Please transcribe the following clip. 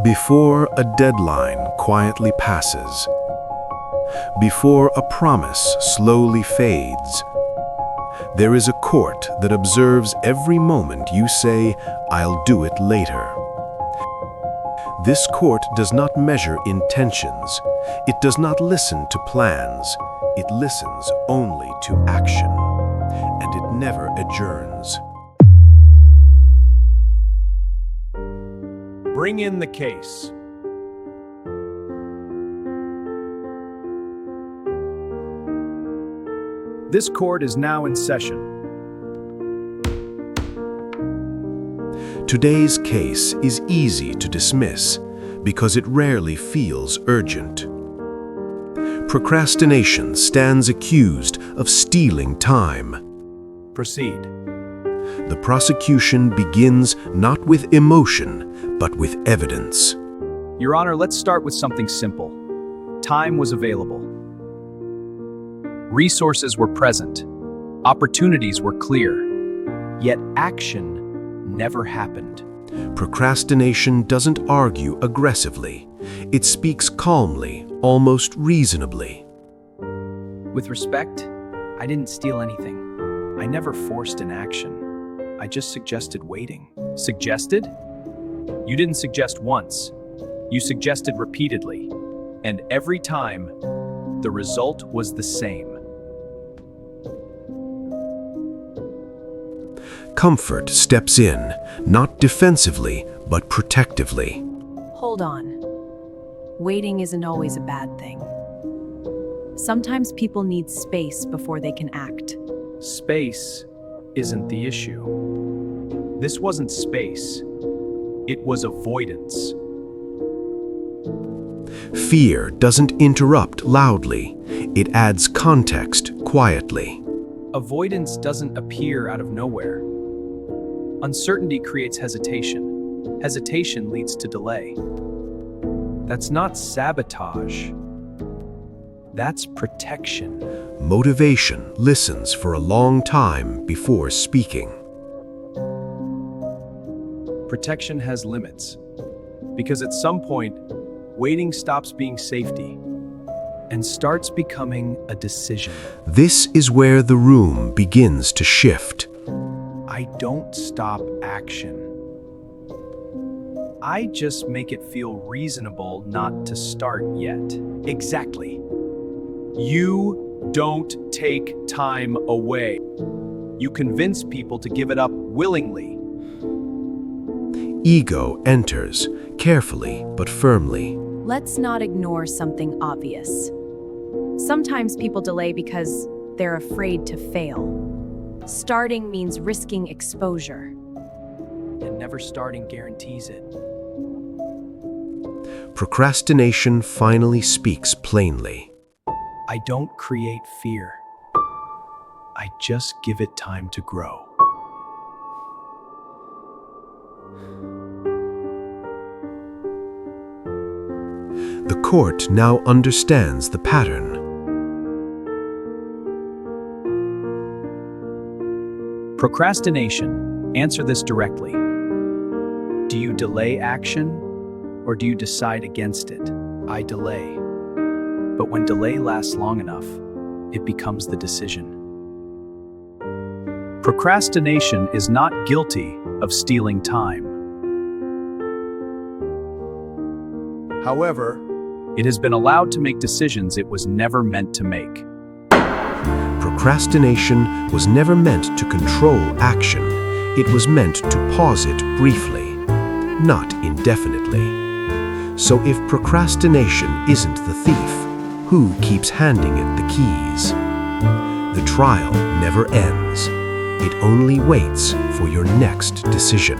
Before a deadline quietly passes, before a promise slowly fades, there is a court that observes every moment you say, "I'll do it later." This court does not measure intentions. It does not listen to plans. It listens only to action, and it never adjourns. Bring in the case. This court is now in session. Today's case is easy to dismiss because it rarely feels urgent. Procrastination stands accused of stealing time. Proceed. The prosecution begins not with emotion, but with evidence. Your Honor, let's start with something simple. Time was available. Resources were present. Opportunities were clear. Yet action never happened. Procrastination doesn't argue aggressively. It speaks calmly, almost reasonably. With respect, I didn't steal anything. I never forced an action. I just suggested waiting. Suggested? You didn't suggest once. You suggested repeatedly. And every time, the result was the same. Comfort steps in, not defensively, but protectively. Hold on. Waiting isn't always a bad thing. Sometimes people need space before they can act. Space isn't the issue. This wasn't space. It was avoidance. Fear doesn't interrupt loudly. It adds context quietly. Avoidance doesn't appear out of nowhere. Uncertainty creates hesitation. Hesitation leads to delay. That's not sabotage. That's protection. Motivation listens for a long time before speaking. Protection has limits. Because at some point, waiting stops being safety and starts becoming a decision. This is where the room begins to shift. I don't stop action. I just make it feel reasonable not to start yet. Exactly. You don't take time away. You convince people to give it up willingly. Ego enters, carefully but firmly. Let's not ignore something obvious. Sometimes people delay because they're afraid to fail. Starting means risking exposure. And never starting guarantees it. Procrastination finally speaks plainly. I don't create fear. I just give it time to grow. The court now understands the pattern. Procrastination. Answer this directly. Do you delay action, or do you decide against it? I delay. But when delay lasts long enough, it becomes the decision. Procrastination is not guilty of stealing time. However, it has been allowed to make decisions it was never meant to make. Procrastination was never meant to control action. It was meant to pause it briefly, not indefinitely. So if procrastination isn't the thief, who keeps handing it the keys? The trial never ends. It only waits for your next decision.